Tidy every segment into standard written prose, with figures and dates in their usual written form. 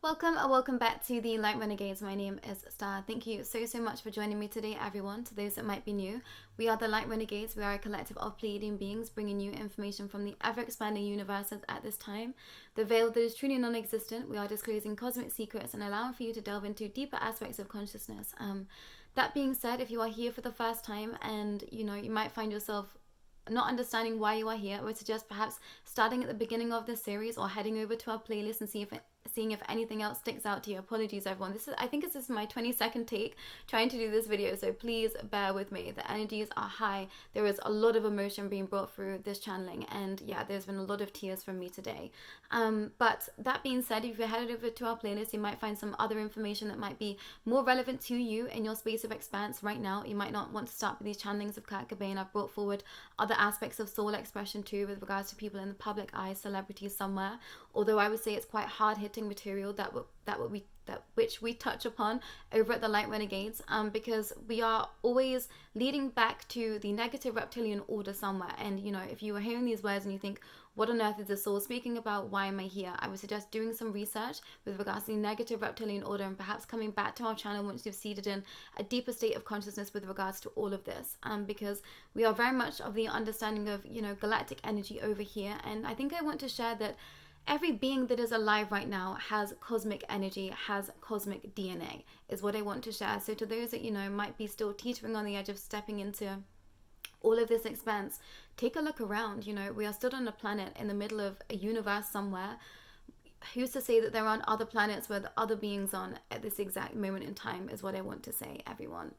Welcome or welcome back to the Light Renegades. My name is Star. Thank you so much for joining me today, everyone. To those that might be new, we are the Light Renegades. We are a collective of Pleiadian beings bringing you information from the ever-expanding universes at this time. The veil that is truly non-existent. We are disclosing cosmic secrets and allowing for you to delve into deeper aspects of consciousness. That being said, if you are here for the first time and you might find yourself not understanding why you are here, I would suggest perhaps starting at the beginning of this series or heading over to our playlist and seeing if anything else sticks out to you. Apologies, everyone. I think this is my 22nd take trying to do this video, so please bear with me. The energies are high. There is a lot of emotion being brought through this channeling, and yeah, there's been a lot of tears from me today. But that being said, if you headed over to our playlist, you might find some other information that might be more relevant to you in your space of expanse right now. You might not want to start with these channelings of Cobain. I've brought forward other aspects of soul expression too, with regards to people in the public eye, celebrities somewhere. Although I would say it's quite hard-hitting material which we touch upon over at the Light Renegades, because we are always leading back to the negative reptilian order somewhere. And if you are hearing these words and you think, what on earth is this soul speaking about? Why am I here? I would suggest doing some research with regards to the negative reptilian order and perhaps coming back to our channel once you've seated in a deeper state of consciousness with regards to all of this, because we are very much of the understanding of galactic energy over here. And I think I want to share that every being that is alive right now has cosmic energy, has cosmic DNA, is what I want to share. So to those that might be still teetering on the edge of stepping into all of this expanse, take a look around. We are still on a planet in the middle of a universe somewhere. Who's to say that there aren't other planets with other beings on at this exact moment in time, is what I want to say, everyone.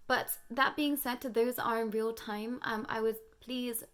But that being said, to those that are in real time, I was please,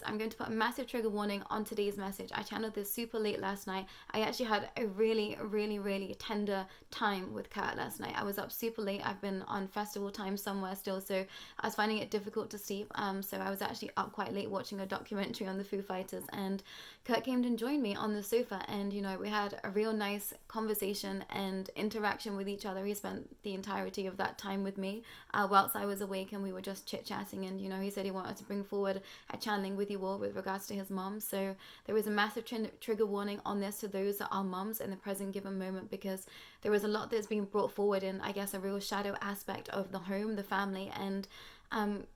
I'm going to put a massive trigger warning on today's message. I channeled this super late last night. I actually had a really tender time with Kurt last night. I was up super late. I've been on festival time somewhere still, so I was finding it difficult to sleep. So I was actually up quite late watching a documentary on the Foo Fighters, and Kurt came and joined me on the sofa, and we had a real nice conversation and interaction with each other. He spent the entirety of that time with me whilst I was awake, and we were just chit-chatting, and he said he wanted to bring forward a channeling with you all with regards to his mom. So there was a massive trigger warning on this to those that are moms in the present given moment, because there is a lot that's being brought forward in, I guess, a real shadow aspect of the home, the family, and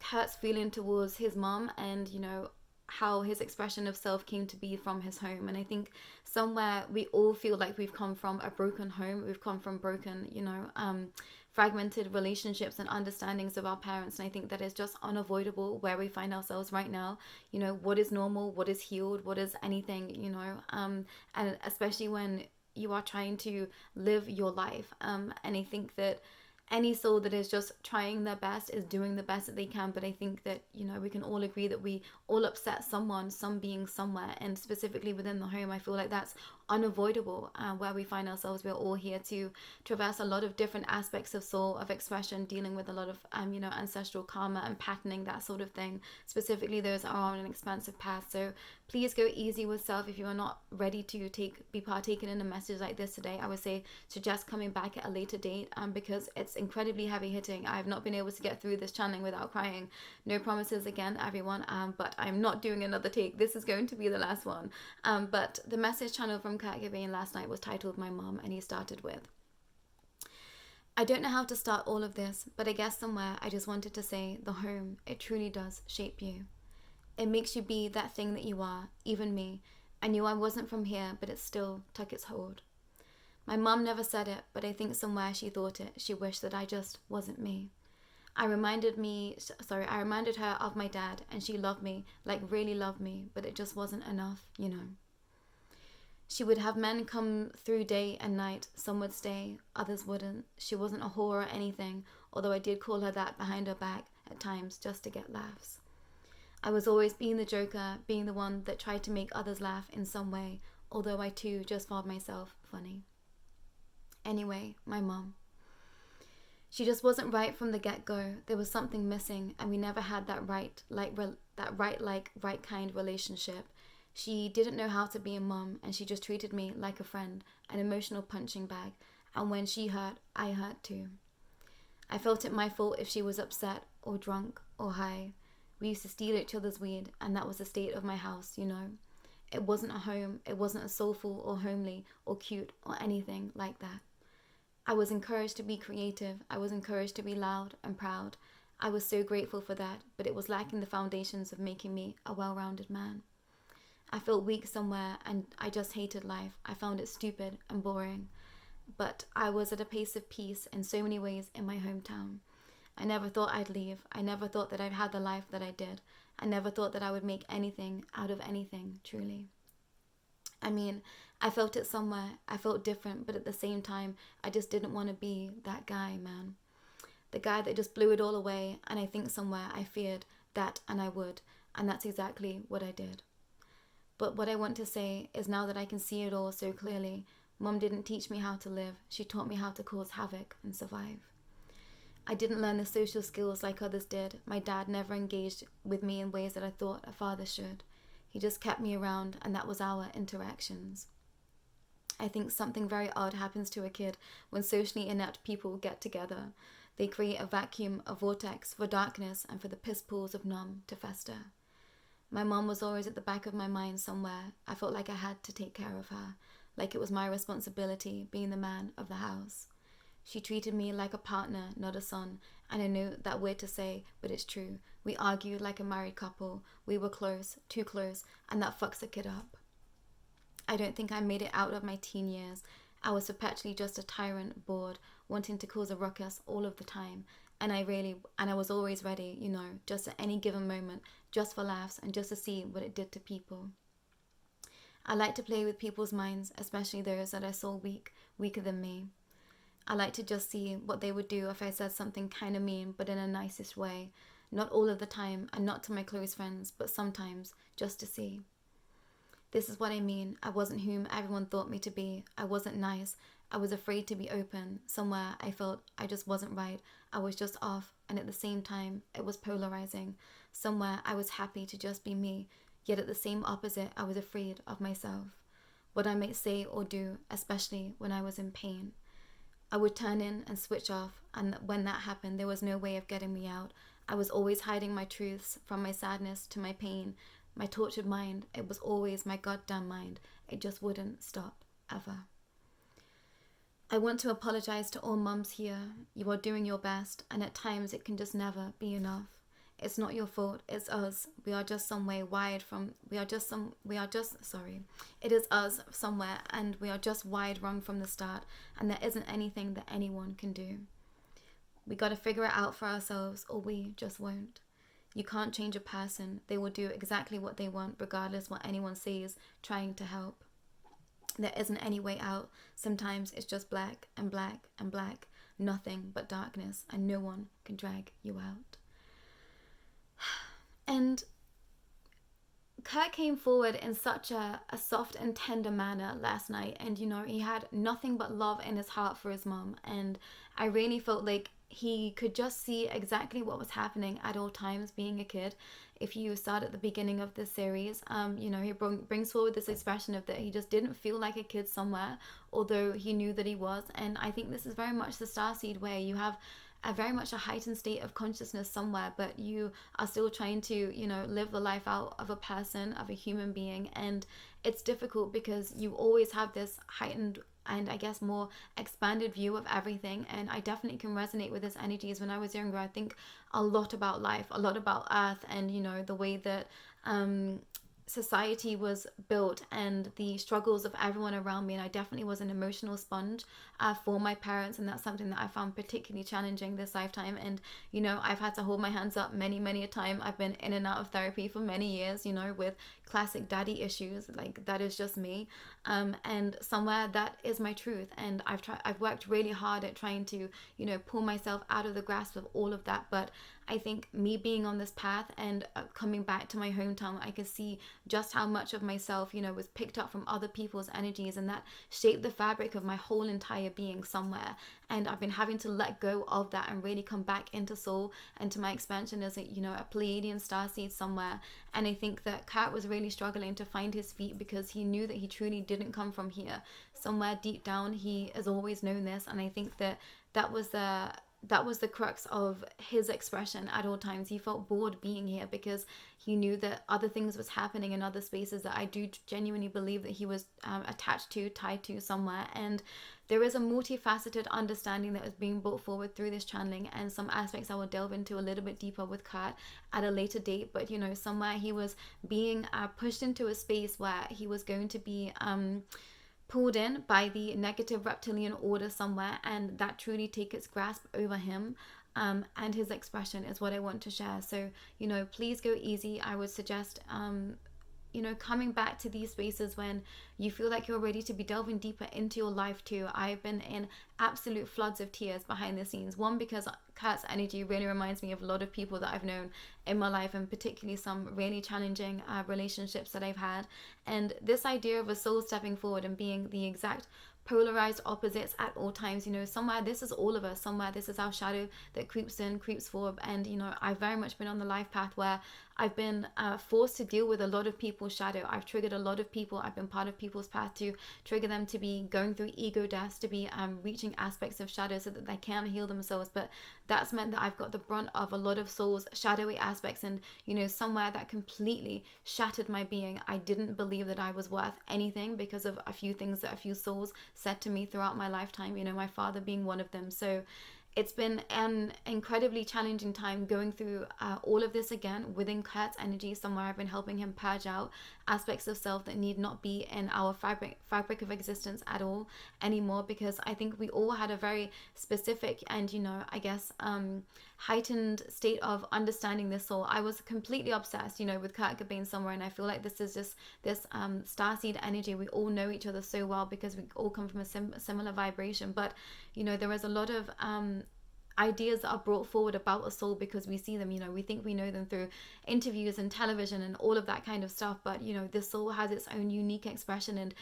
Kurt's feeling towards his mom, and how his expression of self came to be from his home. And I think somewhere we all feel like we've come from a broken home. We've come from broken, fragmented relationships and understandings of our parents. And I think that is just unavoidable where we find ourselves right now. What is normal, what is healed, what is anything, and especially when you are trying to live your life. And I think that any soul that is just trying their best is doing the best that they can. But I think that we can all agree that we all upset someone, some being somewhere, and specifically within the home. I feel like that's unavoidable where we find ourselves. We're all here to traverse a lot of different aspects of soul, of expression, dealing with a lot of ancestral karma and patterning, that sort of thing, specifically those that are on an expansive path. So please go easy with self. If you are not ready to be partaken in a message like this today, I would say suggest coming back at a later date, because it's incredibly heavy hitting. I have not been able to get through this channeling without crying. No promises again, everyone, but I'm not doing another take. This is going to be the last one. But the message channel from Kurt Cobain last night was titled My Mom, and he started with, I don't know how to start all of this, but I guess somewhere I just wanted to say the home, it truly does shape you. It makes you be that thing that you are, even me. I knew I wasn't from here, but it still took its hold. My mom never said it, but I think somewhere she thought it. She wished that I just wasn't me. I reminded her of my dad, and she loved me, like really loved me, but it just wasn't enough, She would have men come through day and night. Some would stay, others wouldn't. She wasn't a whore or anything, although I did call her that behind her back at times just to get laughs. I was always being the joker, being the one that tried to make others laugh in some way, although I too just found myself funny. Anyway, my mom. She just wasn't right from the get-go. There was something missing, and we never had that right kind relationship. She didn't know how to be a mom, and she just treated me like a friend, an emotional punching bag. And when she hurt, I hurt too. I felt it my fault if she was upset or drunk or high. We used to steal each other's weed, and that was the state of my house, It wasn't a home. It wasn't a soulful or homely or cute or anything like that. I was encouraged to be creative. I was encouraged to be loud and proud. I was so grateful for that, but it was lacking the foundations of making me a well-rounded man. I felt weak somewhere and I just hated life. I found it stupid and boring. But I was at a pace of peace in so many ways in my hometown. I never thought I'd leave. I never thought that I'd have the life that I did. I never thought that I would make anything out of anything, truly. I mean, I felt it somewhere. I felt different, but at the same time, I just didn't want to be that guy, man. The guy that just blew it all away, and I think somewhere I feared that and I would, and that's exactly what I did. But what I want to say is now that I can see it all so clearly, Mum didn't teach me how to live. She taught me how to cause havoc and survive. I didn't learn the social skills like others did. My dad never engaged with me in ways that I thought a father should. He just kept me around, and that was our interactions. I think something very odd happens to a kid when socially inept people get together. They create a vacuum, a vortex for darkness and for the piss pools of numb to fester. My mom was always at the back of my mind somewhere. I felt like I had to take care of her, like it was my responsibility being the man of the house. She treated me like a partner, not a son, and I know that weird to say, but it's true. We argued like a married couple. We were close, too close, and that fucks a kid up. I don't think I made it out of my teen years. I was perpetually just a tyrant, bored, wanting to cause a ruckus all of the time, and I was always ready, just at any given moment, just for laughs and just to see what it did to people. I like to play with people's minds, especially those that I saw weaker than me. I like to just see what they would do if I said something kind of mean, but in a nicest way. Not all of the time, and not to my close friends, but sometimes, just to see. This is what I mean. I wasn't whom everyone thought me to be. I wasn't nice. I was afraid to be open. Somewhere I felt I just wasn't right. I was just off, and at the same time, it was polarizing. Somewhere I was happy to just be me, yet at the same opposite, I was afraid of myself. What I might say or do, especially when I was in pain. I would turn in and switch off, and when that happened, there was no way of getting me out. I was always hiding my truths, from my sadness to my pain, my tortured mind. It was always my goddamn mind. It just wouldn't stop, ever. I want to apologize to all mums here. You are doing your best, and at times it can just never be enough. It's not your fault, it's us. We are just some way wired from, it is us somewhere, and we are just wired wrong from the start, and there isn't anything that anyone can do. We gotta figure it out for ourselves, or we just won't. You can't change a person. They will do exactly what they want, regardless what anyone says, trying to help. There isn't any way out. Sometimes it's just black and black and black, nothing but darkness, and no one can drag you out. And Kurt came forward in such a soft and tender manner last night, and he had nothing but love in his heart for his mom, and I really felt like he could just see exactly what was happening at all times being a kid. If you start at the beginning of this series, he brings forward this expression of that he just didn't feel like a kid somewhere, although he knew that he was. And I think this is very much the starseed way. You have very much a heightened state of consciousness somewhere, but you are still trying to, live the life out of a person, of a human being. And it's difficult because you always have this heightened and I guess more expanded view of everything. And I definitely can resonate with his energies. When I was younger, I think a lot about life, a lot about Earth, and the way that society was built and the struggles of everyone around me. And I definitely was an emotional sponge for my parents, and that's something that I found particularly challenging this lifetime. And I've had to hold my hands up many a time. I've been in and out of therapy for many years, with classic daddy issues. Like, that is just me, and somewhere that is my truth. And I've worked really hard at trying to pull myself out of the grasp of all of that. But I think me being on this path and coming back to my hometown, I could see just how much of myself, was picked up from other people's energies, and that shaped the fabric of my whole entire being somewhere. And I've been having to let go of that and really come back into soul and to my expansion as a Pleiadian starseed somewhere. And I think that Kat was really struggling to find his feet because he knew that he truly didn't come from here. Somewhere deep down, he has always known this, and I think that was that was the crux of his expression at all times. He felt bored being here because he knew that other things was happening in other spaces that I do genuinely believe that he was attached to, tied to somewhere. And there is a multifaceted understanding that was being brought forward through this channeling, and some aspects I will delve into a little bit deeper with Kurt at a later date. But somewhere he was being pushed into a space where he was going to be pulled in by the negative reptilian order somewhere, and that truly take its grasp over him. And his expression is what I want to share. So, please go easy. I would suggest, coming back to these spaces when you feel like you're ready to be delving deeper into your life too. I've been in absolute floods of tears behind the scenes. One, because Kurt's energy really reminds me of a lot of people that I've known in my life, and particularly some really challenging relationships that I've had. And this idea of a soul stepping forward and being the exact polarized opposites at all times, somewhere this is all of us, somewhere this is our shadow that creeps in, creeps forward. And I've very much been on the life path where I've been forced to deal with a lot of people's shadow. I've triggered a lot of people. I've been part of people's path to trigger them to be going through ego deaths, to be reaching aspects of shadow so that they can heal themselves. But that's meant that I've got the brunt of a lot of souls' shadowy aspects, and somewhere that completely shattered my being. I didn't believe that I was worth anything because of a few things that a few souls said to me throughout my lifetime, my father being one of them. So it's been an incredibly challenging time going through all of this again within Kurt's energy. Somewhere I've been helping him purge out aspects of self that need not be in our fabric of existence at all anymore, because I think we all had a very specific and I guess heightened state of understanding this soul. I was completely obsessed with Kurt Cobain somewhere, and I feel like this is just this starseed energy. We all know each other so well because we all come from a similar vibration, but there is a lot of ideas that are brought forward about a soul because we see them, we think we know them through interviews and television and all of that kind of stuff. But this soul has its own unique expression, and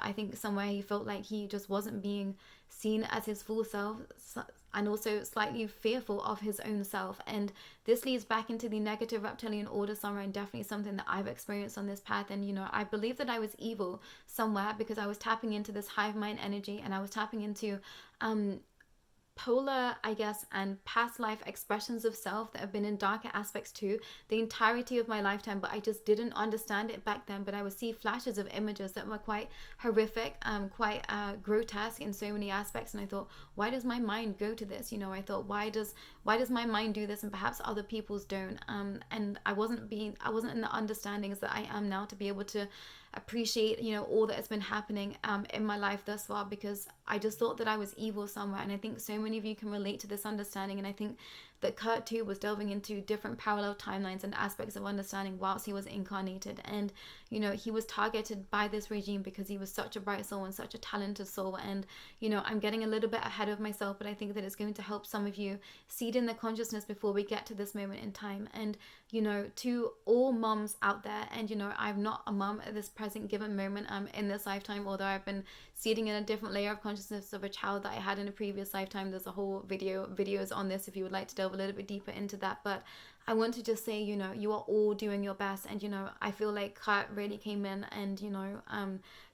I think somewhere he felt like he just wasn't being seen as his full self, and also slightly fearful of his own self. And this leads back into the negative reptilian order somewhere, and definitely something that I've experienced on this path. And I believe that I was evil somewhere because I was tapping into this hive mind energy, and I was tapping into polar, I guess, and past life expressions of self that have been in darker aspects too the entirety of my lifetime, but I just didn't understand it back then. But I would see flashes of images that were quite horrific, quite grotesque in so many aspects, and I thought, why does my mind go to this? I thought, why does my mind do this and perhaps other people's don't? And I wasn't in the understandings that I am now to be able to appreciate all that has been happening in my life thus far, because I just thought that I was evil somewhere. And I think so many of you can relate to this understanding, and I think that Kurt too was delving into different parallel timelines and aspects of understanding whilst he was incarnated. And he was targeted by this regime because he was such a bright soul and such a talented soul. And I'm getting a little bit ahead of myself, but I think that it's going to help some of you seed in the consciousness before we get to this moment in time. And to all mums out there, and I'm not a mum at this present given moment in this lifetime, although I've been seeding in a different layer of consciousness of a child that I had in a previous lifetime. There's a whole videos on this if you would like to delve a little bit deeper into that. But I want to just say, you are all doing your best. And I feel like Kurt really came in and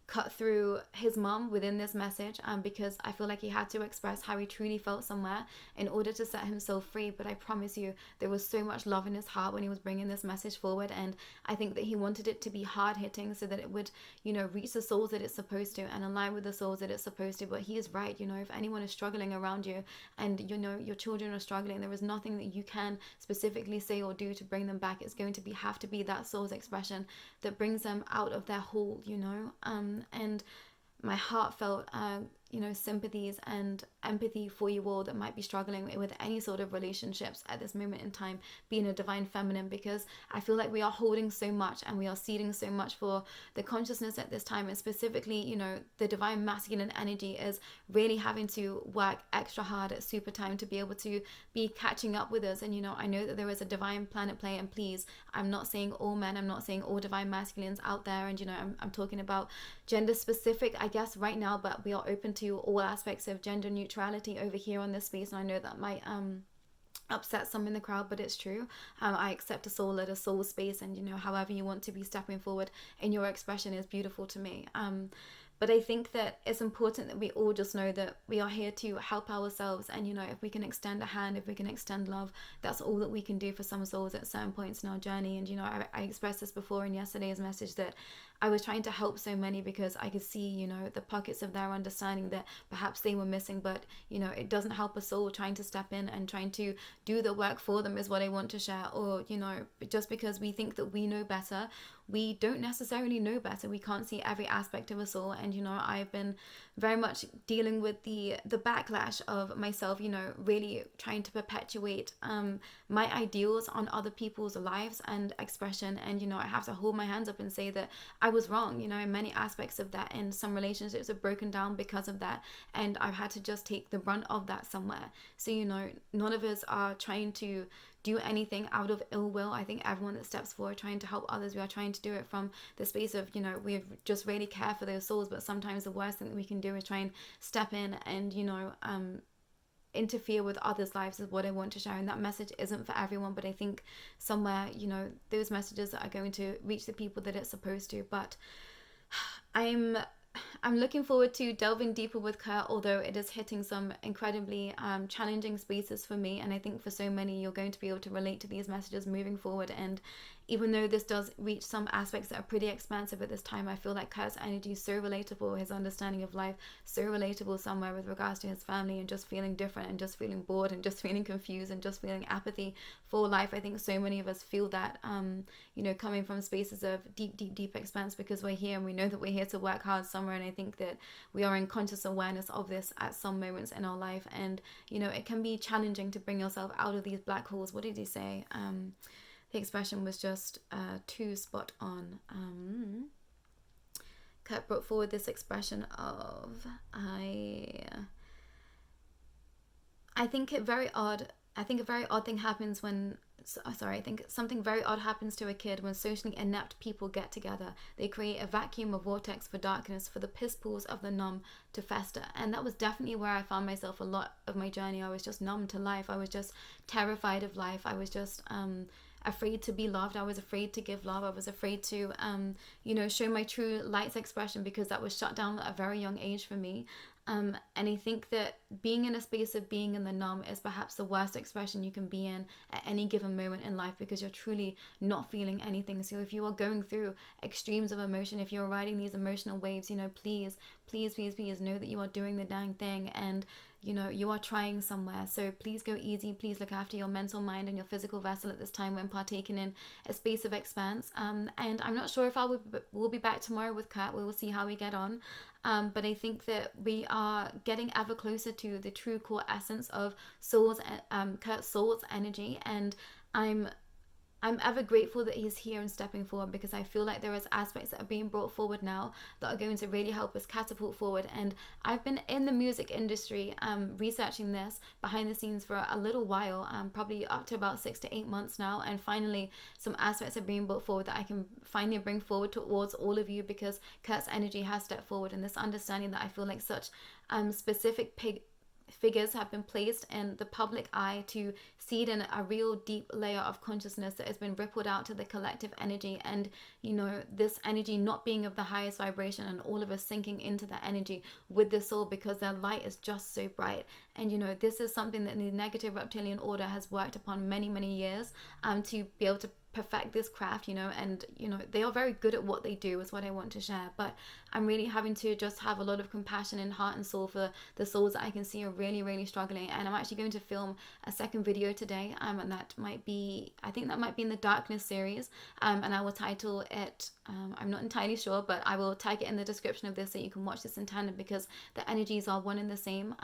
cut through his mom within this message, because I feel like he had to express how he truly felt somewhere in order to set himself free. But I promise you, there was so much love in his heart when he was bringing this message forward, and I think that he wanted it to be hard hitting so that it would reach the souls that it's supposed to and align with the souls that it's supposed to. But he is right. If anyone is struggling around you and your children are struggling, there is nothing that you can specifically say or do to bring them back. It's going to have to be that soul's expression that brings them out of their hole, and my heartfelt sympathies and empathy for you all that might be struggling with any sort of relationships at this moment in time, being a divine feminine, because I feel like we are holding so much and we are seeding so much for the consciousness at this time. And specifically, the divine masculine energy is really having to work extra hard at super time to be able to be catching up with us. And I know that there is a divine planet play, and please, I'm not saying all men, I'm not saying all divine masculines out there, and I'm talking about gender specific, I guess, right now, but we are open to all aspects of gender neutrality over here on this space. And I know that might upset some in the crowd, but it's true. I accept a soul at a soul space, and however you want to be stepping forward in your expression is beautiful to me. But I think that it's important that we all just know that we are here to help ourselves. And, you know, if we can extend a hand, if we can extend love, that's all that we can do for some souls at certain points in our journey. And, you know, I expressed this before in yesterday's message that I was trying to help so many because I could see, you know, the pockets of their understanding that perhaps they were missing. But, you know, it doesn't help a soul trying to step in and trying to do the work for them is what I want to share. Or, you know, just because we think that we know better, we don't necessarily know better. We can't see every aspect of us all. And, you know, I've been very much dealing with the backlash of myself, you know, really trying to perpetuate my ideals on other people's lives and expression. And, you know, I have to hold my hands up and say that I was wrong, you know, in many aspects of that. And some relationships have broken down because of that. And I've had to just take the brunt of that somewhere. So, you know, none of us are trying to do anything out of ill will. I think everyone that steps forward trying to help others, we are trying to do it from the space of, you know, we just really care for those souls. But sometimes the worst thing that we can do is try and step in and, you know, interfere with others' lives is what I want to share. And that message isn't for everyone, but I think somewhere, you know, those messages are going to reach the people that it's supposed to. But I'm looking forward to delving deeper with Kurt, although it is hitting some incredibly challenging spaces for me. And I think for so many, you're going to be able to relate to these messages moving forward. And even though this does reach some aspects that are pretty expansive at this time, I feel like Kurt's energy is so relatable, his understanding of life so relatable somewhere with regards to his family and just feeling different and just feeling bored and just feeling confused and just feeling apathy for life. I think so many of us feel that, you know, coming from spaces of deep expanse, because we're here and we know that we're here to work hard somewhere. And I think that we are in conscious awareness of this at some moments in our life. And, you know, it can be challenging to bring yourself out of these black holes. What did he say? The expression was just too spot on. Kurt brought forward this expression of I think a very odd thing happens when I think something very odd happens to a kid when socially inept people get together. They create a vacuum, a vortex for darkness, for the piss pools of the numb to fester. And that was definitely where I found myself a lot of my journey. I was just numb to life. I was just terrified of life. I was just afraid to be loved. I was afraid to give love. I was afraid to you know, show my true lights expression, because that was shut down at a very young age for me. And I think that being in a space of being in the numb is perhaps the worst expression you can be in at any given moment in life, because you're truly not feeling anything. So if you are going through extremes of emotion, if you're riding these emotional waves, you know, please know that you are doing the dang thing, and you know, you are trying somewhere. So please go easy. Please look after your mental mind and your physical vessel at this time when partaking in a space of expanse. And I'm not sure if we'll be back tomorrow with Kat. We will see how we get on. But I think that we are getting ever closer to the true core essence of Kurt's soul's energy. And I'm ever grateful that he's here and stepping forward, because I feel like there is aspects that are being brought forward now that are going to really help us catapult forward. And I've been in the music industry researching this behind the scenes for a little while, probably up to about 6 to 8 months now. And finally, some aspects are being brought forward that I can finally bring forward towards all of you, because Kurt's energy has stepped forward, and this understanding that I feel like such specific figures have been placed in the public eye to seed in a real deep layer of consciousness that has been rippled out to the collective energy. And you know, this energy not being of the highest vibration, and all of us sinking into that energy with the soul, because their light is just so bright. And you know, this is something that the negative reptilian order has worked upon many years to be able to perfect this craft, you know. And you know, they are very good at what they do, is what I want to share. But I'm really having to just have a lot of compassion in heart and soul for the souls that I can see are really struggling. And I'm actually going to film a second video today, and that might be, I think that might be in the darkness series, and I will title it, I'm not entirely sure, but I will tag it in the description of this so you can watch this in tandem, because the energies are one and the same.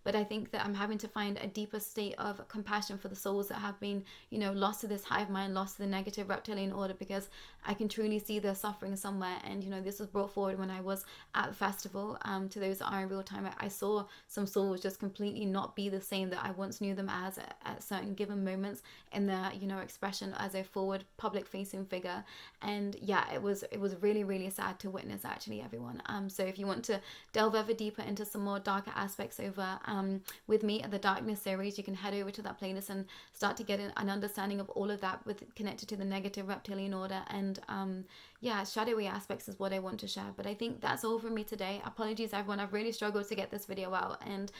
But I think that I'm having to find a deeper state of compassion for the souls that have been, you know, lost to this hive mind, lost to the negative reptilian order, because I can truly see their suffering somewhere. And you know, this was brought forward when I was at the festival. To those that are in real time, I saw some souls just completely not be the same that I once knew them as at certain given moments in their, you know, expression as a forward public facing figure. And yeah, it was really sad to witness, actually, everyone. So if you want to delve ever deeper into some more darker aspects over with me at the darkness series, you can head over to that playlist and start to get an understanding of all of that with connecting connected to the negative reptilian order, and yeah, shadowy aspects is what I want to share. But I think that's all from me today. Apologies everyone, I've really struggled to get this video out, and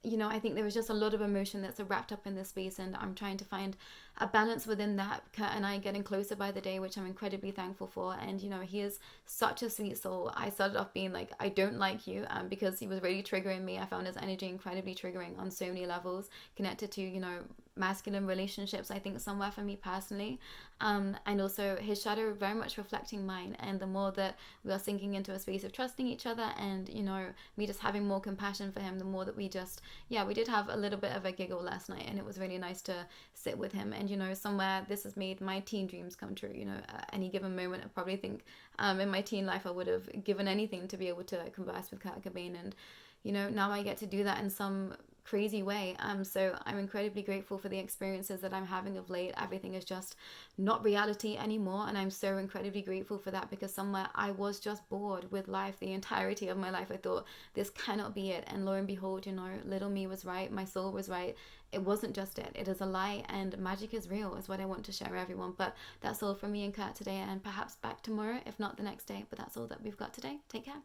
you know, I think there was just a lot of emotion that's wrapped up in this space, and I'm trying to find a balance within that. Kurt and I getting closer by the day, which I'm incredibly thankful for. And you know, he is such a sweet soul. I started off being like, I don't like you, because he was really triggering me. I found his energy incredibly triggering on so many levels, connected to, you know, masculine relationships, I think, somewhere for me personally, and also his shadow very much reflecting mine. And the more that we are sinking into a space of trusting each other, and you know, me just having more compassion for him, the more that we just, yeah, we did have a little bit of a giggle last night, and it was really nice to sit with him. And you know, somewhere this has made my teen dreams come true. You know, at any given moment, I probably think in my teen life I would have given anything to be able to converse with Kurt Cobain, and you know, now I get to do that in some crazy way. So I'm incredibly grateful for the experiences that I'm having of late. Everything is just not reality anymore, and I'm so incredibly grateful for that, because somewhere I was just bored with life the entirety of my life. I thought this cannot be it, and lo and behold, you know, little me was right, my soul was right. It wasn't just it is a lie, and magic is real is what I want to share with everyone. But that's all from me and Kurt today, and perhaps back tomorrow, if not the next day. But that's all that we've got today. Take care.